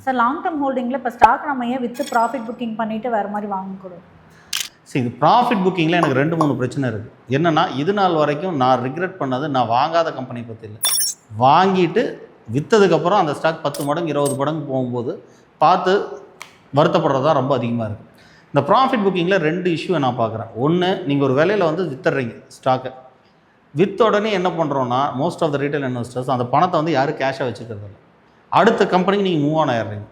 Sir long term ஹோல்டிங்கில் இப்போ stock நம்ம ஏன் வித்து ப்ராஃபிட் புக்கிங் பண்ணிவிட்டு வேறு மாதிரி வாங்கக்கூடாது? சரி, இது ப்ராஃபிட் புக்கிங்கில் எனக்கு 2-3 பிரச்சனை இருக்குது. என்னென்னா, இது நாள் வரைக்கும் நான் ரிக்ரெட் பண்ணது நான் வாங்காத கம்பெனி பற்றி இல்லை. வாங்கிட்டு விற்றதுக்கப்புறம் அந்த ஸ்டாக் 10 மடங்கு 20 மடங்கு போகும்போது பார்த்து வருத்தப்படுறது தான் ரொம்ப அதிகமாக இருக்குது. இந்த ப்ராஃபிட் புக்கிங்கில் 2 இஷ்யூவை நான் பார்க்குறேன். ஒன்று, நீங்கள் ஒரு விலையில் வந்து விற்றுறீங்க ஸ்டாக்கை. விற்ற உடனே என்ன பண்ணுறோன்னா, most of the retail investors அந்த பணத்தை வந்து யாரும் கேஷாக வச்சுக்கிறது இல்லை. அடுத்த கம்பெனிக்கு நீங்கள் மூவ் ஆன் ஆயிடுறீங்க.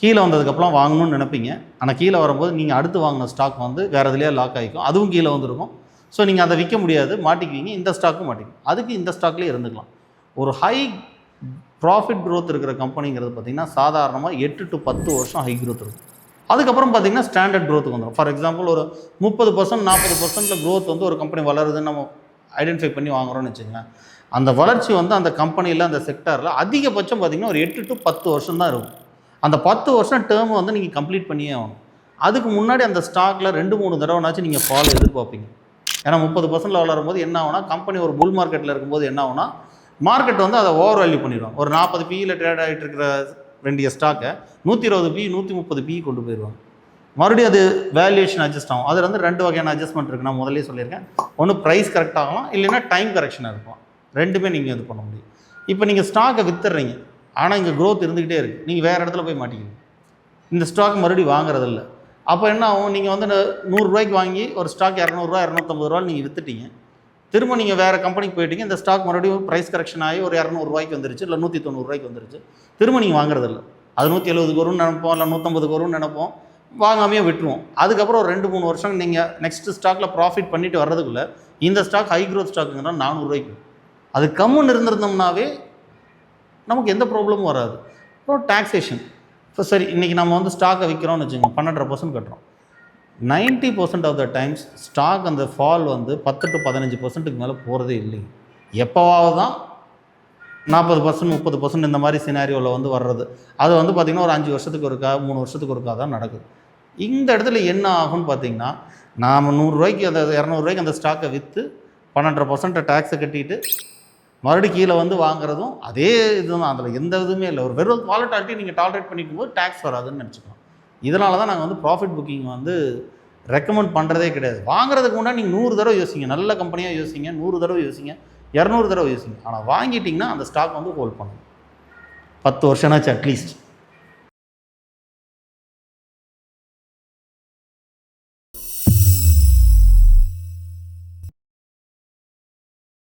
கீழே வந்ததுக்கப்புறம் வாங்கணும்னு நினைப்பீங்க. ஆனால் கீழே வரும்போது நீங்கள் அடுத்து வாங்கின ஸ்டாக் வந்து வேறு எதுலேயே லாக் ஆகிக்கும், அதுவும் கீழே வந்துருக்கும். ஸோ நீங்கள் அதை விற்க முடியாது, மாட்டிக்குவீங்க. இந்த ஸ்டாக்கும் மாட்டிக்கும். அதுக்கு இந்த ஸ்டாக்லேயே இருந்துக்கலாம். ஒரு ஹை ப்ராஃபிட் க்ரோத் இருக்கிற கம்பெனிங்கிறது பார்த்திங்கன்னா சாதாரணமாக 8 to 10 வருஷம் ஹை க்ரோத் இருக்கும். அதுக்கப்புறம் பார்த்திங்கன்னா ஸ்டாண்டர்ட் க்ரோத்துக்கு வந்துடும். ஃபார் எக்ஸாம்பிள் ஒரு 30% 40% க்ரோத் வந்து ஒரு கம்பெனி வளருதுன்னு நம்ம ஐடென்டிஃபை பண்ணி வாங்குகிறோன்னு வச்சுங்களேன். அந்த வளர்ச்சி வந்து அந்த கம்பெனியில் அந்த செக்டாரில் அதிகபட்சம் பார்த்திங்கன்னா ஒரு 8 to 10 வருஷம் தான் இருக்கும். அந்த 10 வருஷம் டேர்ம் வந்து நீங்கள் கம்ப்ளீட் பண்ணியே ஆகணும். அதுக்கு முன்னாடி அந்த ஸ்டாக்கில் 2-3 தடவைனாச்சும் நீங்கள் ஃபாலோ எதிர்பார்ப்பீங்க. ஏன்னா 30% வளரும்போது என்ன ஆகுனா, கம்பெனி ஒரு புல் மார்க்கெட்டில் இருக்கும்போது என்ன ஆகுனா, மார்க்கெட் வந்து அதை ஓவர் வேல்யூ பண்ணிடுவாங்க. ஒரு 40 PE ட்ரேட் ஆகிட்டு இருக்கிற வேண்டிய ஸ்டாக்கை 120 PE 130 PE கொண்டு போயிடுவாங்க. மறுபடியும் அது வேல்யூவேஷன் அட்ஜஸ்ட் ஆகும். அதில் வந்து 2 வகையான அட்ஜஸ்ட்மெண்ட் இருக்குது. நான் முதலே சொல்லியிருக்கேன். ஒன்று ப்ரைஸ் கரெக்ட் ஆகலாம், இல்லைன்னா டைம் கரெக்ஷனாக இருக்கும். 2மே நீங்கள் இது பண்ண முடியும். இப்போ நீங்கள் ஸ்டாக்கை விற்றுறீங்க, ஆனால் இங்கே க்ரோத் இருந்துக்கிட்டே இருக்குது. நீங்கள் வேறு இடத்துல போய் மாட்டிக்கிறீங்க. இந்த ஸ்டாக் மறுபடியும் வாங்குறதில்ல. அப்போ என்ன ஆகும், நீங்கள் வந்து 100 ரூபாய்க்கு வாங்கி ஒரு ஸ்டாக் 200 250 ரூபா நீங்கள் விற்றுட்டீங்க. திரும்ப நீங்கள் வேறு கம்பெனிக்கு போயிட்டீங்க. இந்த ஸ்டாக் மறுபடியும் ப்ரைஸ் கரெக்ஷன் ஆகி ஒரு 200 ரூபாய்க்கு வந்துருச்சு, இல்லை 190 ரூபாய்க்கு வந்துருச்சு. திரும்ப நீங்கள் வாங்குறதில்ல. அது 170 வரும்னு நினைப்போம், இல்லை 150 வரும்னு நினைப்போம், வாங்காமையே விட்டுருவோம். அதுக்கப்புறம் ஒரு 2-3 வருஷம் நீங்கள் நெக்ஸ்ட் ஸ்டாக்கில் ப்ராஃபிட் பண்ணிட்டு வர்றதுக்குள்ளே இந்த ஸ்டாக் ஹை க்ரோத் ஸ்டாக்குங்கன்னா 400 ரூபாய்க்கு. அது கம்முன்னு இருந்திருந்தோம்னாவே நமக்கு எந்த ப்ராப்ளமும் வராது. அப்புறம் டாக்ஸேஷன். இப்போ சரி, இன்றைக்கி நம்ம வந்து ஸ்டாக்கை விற்கிறோம்னு வச்சுக்கோங்க, 12.5% கட்டுறோம். 90% ஆஃப் த டைம்ஸ் ஸ்டாக் அந்த ஃபால் வந்து 10 to 15% மேலே போகிறதே இல்லைங்க. எப்போவாவது தான் 40% 30% இந்த மாதிரி சினாரியோவில் வந்து வர்றது. அது வந்து பார்த்திங்கன்னா ஒரு 5 வருஷத்துக்கு ஒருக்கா 3 வருஷத்துக்கு ஒருக்கா தான் நடக்குது. இந்த இடத்துல என்ன ஆகும்னு பார்த்திங்கன்னா, நாம் 100 ரூபாய்க்கு அந்த 200 ரூபாய்க்கு அந்த ஸ்டாக்கை விற்று 12% டேக்ஸை கட்டிட்டு மறுபடியும் கீழே வந்து வாங்குறதும் அதே இதுதான். அதில் எந்த இதுவுமே இல்லை. ஒரு வெறும் வாலட்டாலிட்டி நீங்கள் டாலரேட் பண்ணிக்கும் போது டேக்ஸ் வராதுன்னு நினச்சிக்கலாம். இதனால தான் நாங்கள் வந்து ப்ராஃபிட் புக்கிங் வந்து ரெக்கமெண்ட் பண்ணுறதே கிடையாது. வாங்குறதுக்கு முன்னாடி நீங்கள் 100 தடவை யோசிங்க. நல்ல கம்பெனியாக யோசிங்க, 100 தடவை யோசிங்க, 200 தடவை யோசிங்க. ஆனால் வாங்கிட்டிங்கன்னா அந்த ஸ்டாக் வந்து ஹோல்ட் பண்ணணும் 10 வருஷம்னாச்சு அட்லீஸ்ட்.